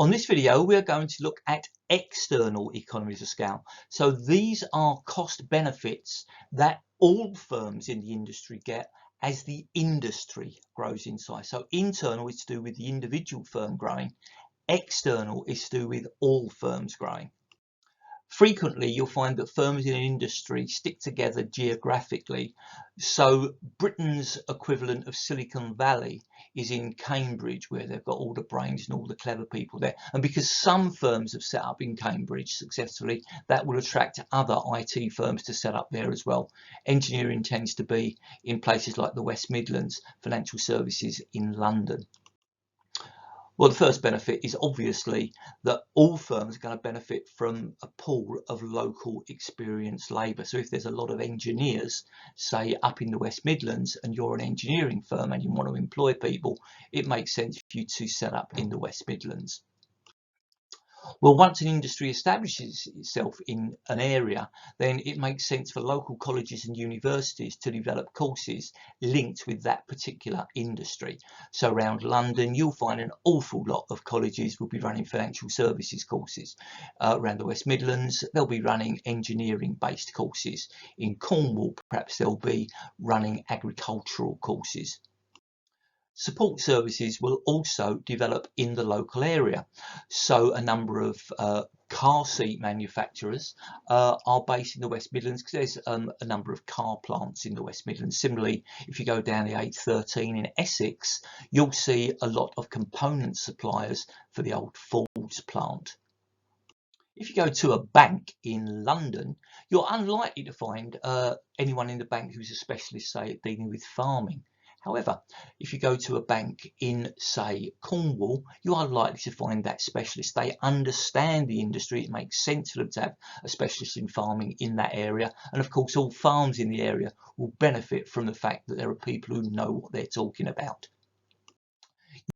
On this video, we're going to look at external economies of scale. So these are cost benefits that all firms in the industry get as the industry grows in size. So internal is to do with the individual firm growing. External is to do with all firms growing. Frequently, you'll find that firms in an industry stick together geographically. So Britain's equivalent of Silicon Valley is in Cambridge, where they've got all the brains and all the clever people there. And because some firms have set up in Cambridge successfully, that will attract other IT firms to set up there as well. Engineering tends to be in places like the West Midlands, financial services in London. Well, the first benefit is obviously that all firms are going to benefit from a pool of local experienced labour. So if there's a lot of engineers, say up in the West Midlands, and you're an engineering firm and you want to employ people, it makes sense for you to set up in the West Midlands. Well, once an industry establishes itself in an area, then it makes sense for local colleges and universities to develop courses linked with that particular industry. So around London, you'll find an awful lot of colleges will be running financial services courses. Around the West Midlands, they'll be running engineering-based courses. In Cornwall, perhaps they'll be running agricultural courses. Support services will also develop in the local area. So a number of car seat manufacturers are based in the West Midlands because there's a number of car plants in the West Midlands. Similarly, if you go down the A13 in Essex, you'll see a lot of component suppliers for the old Ford's plant. If you go to a bank in London, you're unlikely to find anyone in the bank who's a specialist, say, at dealing with farming. However, if you go to a bank in, say, Cornwall, you are likely to find that specialist. They understand the industry. It makes sense for them to have a specialist in farming in that area. And of course, all farms in the area will benefit from the fact that there are people who know what they're talking about.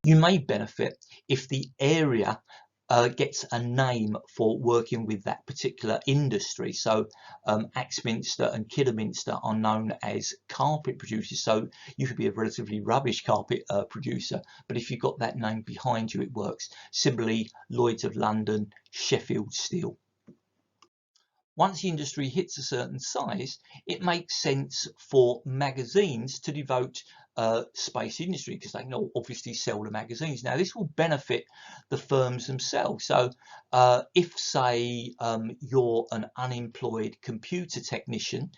You may benefit if the area gets a name for working with that particular industry. So Axminster and Kidderminster are known as carpet producers. So you could be a relatively rubbish carpet producer, but if you've got that name behind you, it works. Similarly, Lloyd's of London, Sheffield Steel. Once the industry hits a certain size, it makes sense for magazines to devote space industry because they can obviously sell the magazines. Now, this will benefit the firms themselves. So if, say, you're an unemployed computer technician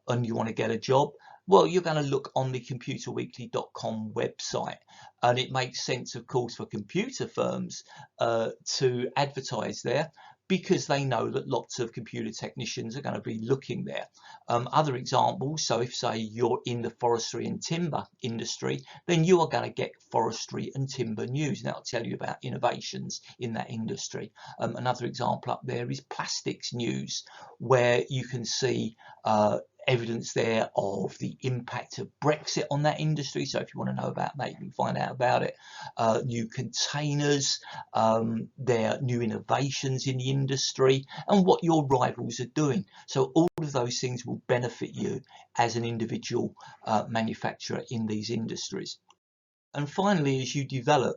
and you want to get a job, well, you're going to look on the computerweekly.com website, and it makes sense, of course, for computer firms to advertise there, because they know that lots of computer technicians are going to be looking there. Other examples, so if, say, you're in the forestry and timber industry, then you are going to get forestry and timber news, and that'll tell you about innovations in that industry. Another example up there is plastics news, where you can see evidence there of the impact of Brexit on that industry. So if you want to know about that, you can find out about it. New containers, there are new innovations in the industry, and what your rivals are doing. So all of those things will benefit you as an individual manufacturer in these industries. And finally, as you develop,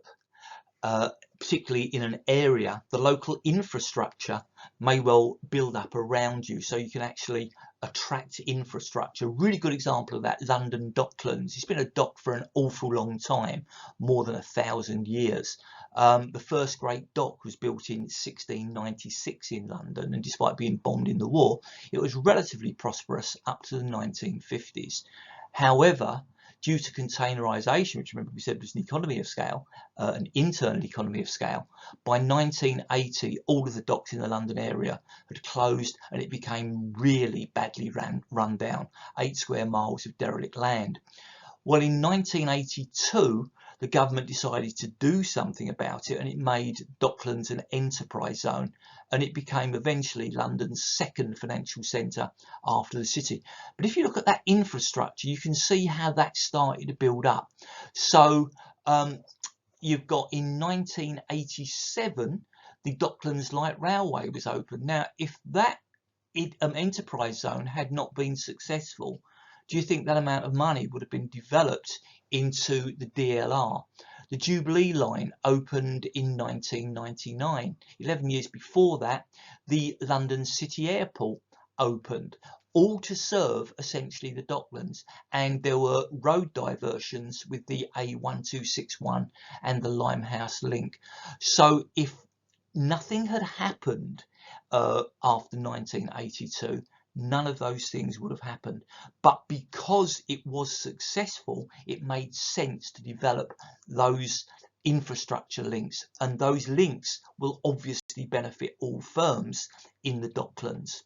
particularly in an area, the local infrastructure may well build up around you, so you can actually attract infrastructure. A really good example of that, London Docklands. It's been a dock for an awful long time, more than 1,000 years. The first great dock was built in 1696 in London, and despite being bombed in the war, it was relatively prosperous up to the 1950s. However, due to containerisation, which remember we said was an economy of scale, an internal economy of scale, by 1980, all of the docks in the London area had closed and it became really badly run down, 8 square miles of derelict land. Well, in 1982, the government decided to do something about it, and it made Docklands an enterprise zone, and it became eventually London's second financial centre after the city. But if you look at that infrastructure, you can see how that started to build up. So you've got in 1987, the Docklands Light Railway was opened. Now, if that enterprise zone had not been successful, do you think that amount of money would have been developed into the DLR? The Jubilee line opened in 1999. 11 years before that, the London City Airport opened, all to serve essentially the Docklands, and there were road diversions with the A1261 and the Limehouse link. So if nothing had happened after 1982, none of those things would have happened. But because it was successful, it made sense to develop those infrastructure links, and those links will obviously benefit all firms in the Docklands.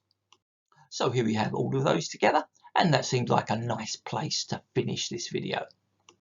So here we have all of those together, and that seems like a nice place to finish this video.